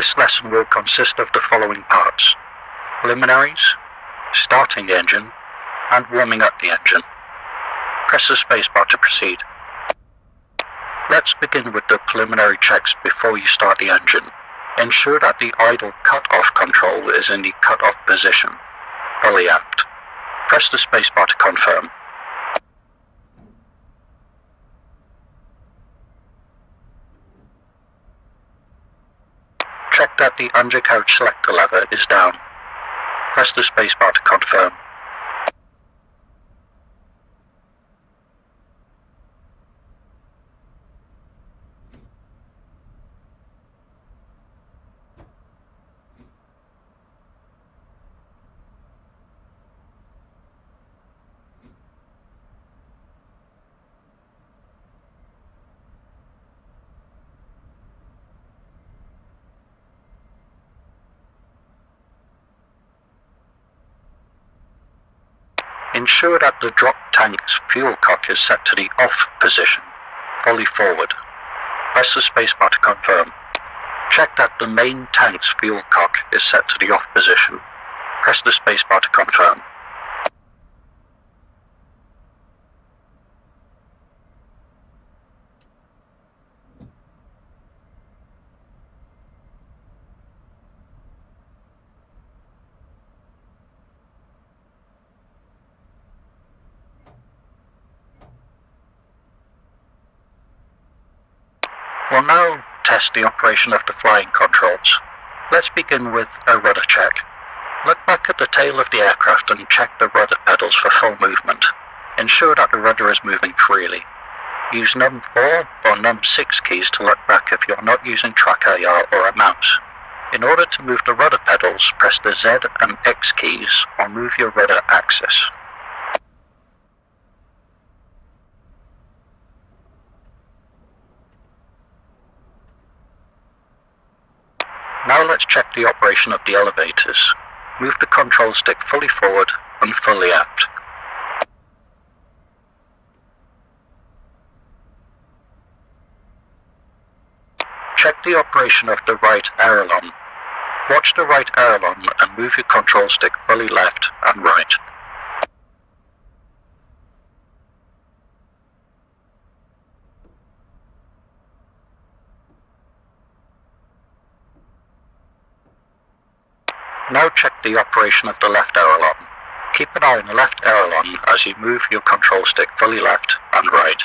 This lesson will consist of the following parts: preliminaries, starting the engine, and warming up the engine. Press the spacebar to proceed. Let's begin with the preliminary checks before you start the engine. Ensure that the idle cut-off control is in the cut-off position, fully aft. Press the spacebar to confirm. Check that the undercarriage selector lever is down. Press the spacebar to confirm. Ensure that the drop tank's fuel cock is set to the off position, fully forward. Press the spacebar to confirm. Check that the main tank's fuel cock is set to the off position. Press the spacebar to confirm. We'll now test the operation of the flying controls. Let's begin with a rudder check. Look back at the tail of the aircraft and check the rudder pedals for full movement. Ensure that the rudder is moving freely. Use num4 or num6 keys to look back if you're not using track IR or a mouse. In order to move the rudder pedals, press the Z and X keys or move your rudder axis. Now let's check the operation of the elevators. Move the control stick fully forward and fully aft. Check the operation of the right aileron. Watch the right aileron and move your control stick fully left and right. Now check the operation of the left aileron. Keep an eye on the left aileron as you move your control stick fully left and right.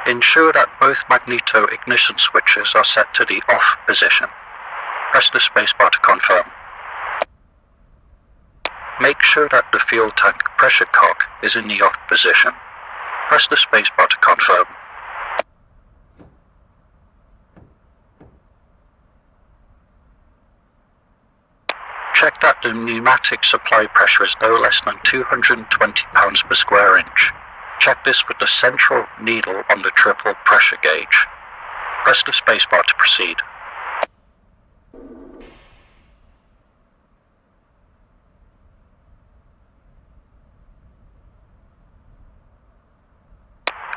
Ensure that both magneto ignition switches are set to the off position. Press the spacebar to confirm. Make sure that the fuel tank pressure cock is in the off position. Press the spacebar to confirm. Check that the pneumatic supply pressure is no less than 220 pounds per square inch. Check this with the central needle on the triple pressure gauge. Press the spacebar to proceed.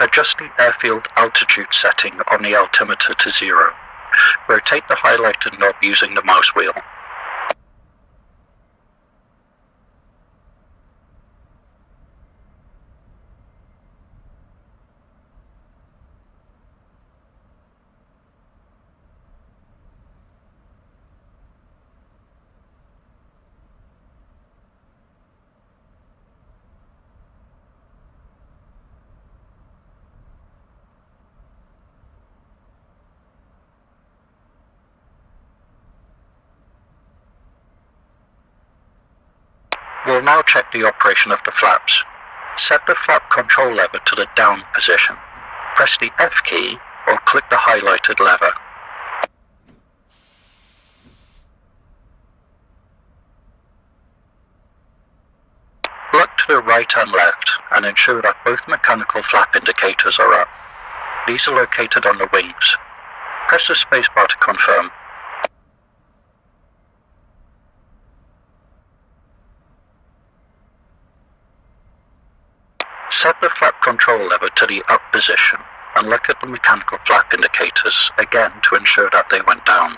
Adjust the airfield altitude setting on the altimeter to 0. Rotate the highlighted knob using the mouse wheel. We'll now check the operation of the flaps. Set the flap control lever to the down position. Press the F key or click the highlighted lever. Look to the right and left and ensure that both mechanical flap indicators are up. These are located on the wings. Press the spacebar to confirm. Set the flap control lever to the up position. and look at the mechanical flap indicators again to ensure that they went down.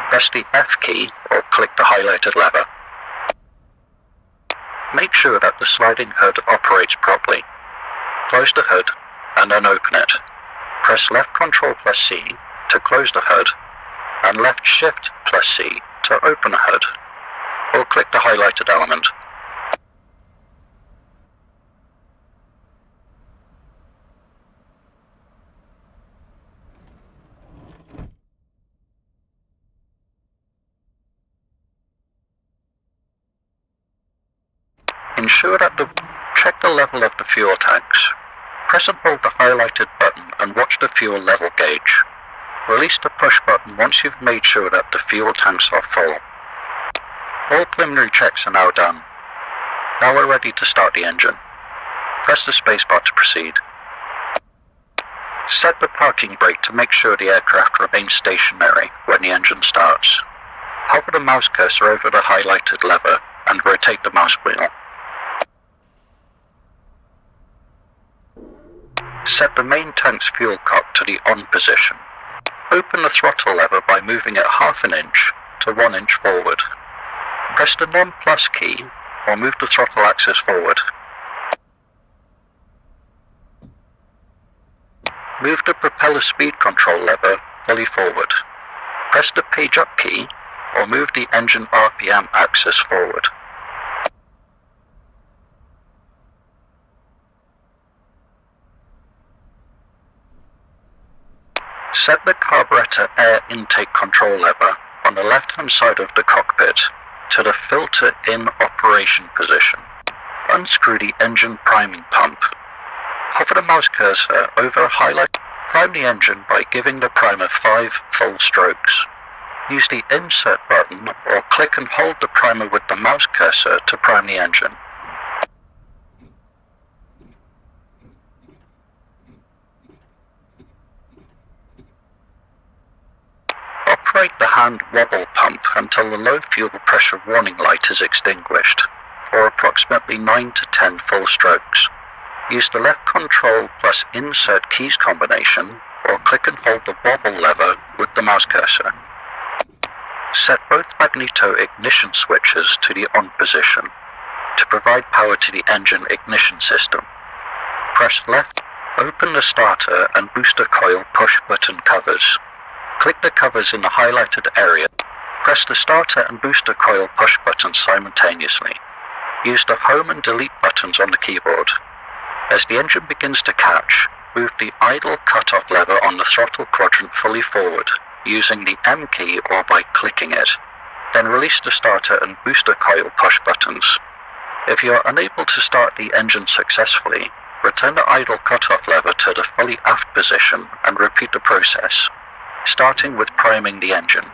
Press the F key or click the highlighted lever. Make sure that the sliding hood operates properly. Close the hood and then open it. Press left Ctrl plus C to close the hood and left Shift plus C to open the hood, or click the highlighted element. Ensure that check the level of the fuel tanks. Press and hold the highlighted button and watch the fuel level gauge. Release the push button once you've made sure that the fuel tanks are full. All preliminary checks are now done. Now we're ready to start the engine. Press the spacebar to proceed. Set the parking brake to make sure the aircraft remains stationary when the engine starts. Hover the mouse cursor over the highlighted lever and rotate the mouse wheel. Set the main tank's fuel cock to the on position. Open the throttle lever by moving it half an inch to 1 inch forward. Press the non-plus key or move the throttle axis forward. Move the propeller speed control lever fully forward. Press the page up key or move the engine RPM axis forward. Set the carburetor air intake control lever on the left-hand side of the cockpit to the filter in operation position. Unscrew the engine priming pump. Hover the mouse cursor over a highlight. Prime the engine by giving the primer 5 full strokes. Use the insert button or click and hold the primer with the mouse cursor to prime the engine. Operate the hand wobble pump until the low fuel pressure warning light is extinguished, for approximately 9 to 10 full strokes. Use the left Ctrl plus insert keys combination or click and hold the wobble lever with the mouse cursor. Set both magneto ignition switches to the on position to provide power to the engine ignition system. Press left, open the starter and booster coil push button covers. Click the covers in the highlighted area. Press the starter and booster coil push buttons simultaneously. Use the home and delete buttons on the keyboard. As the engine begins to catch, move the idle cutoff lever on the throttle quadrant fully forward, using the M key or by clicking it. Then release the starter and booster coil push buttons. If you are unable to start the engine successfully, return the idle cutoff lever to the fully aft position and repeat the process, starting with priming the engine.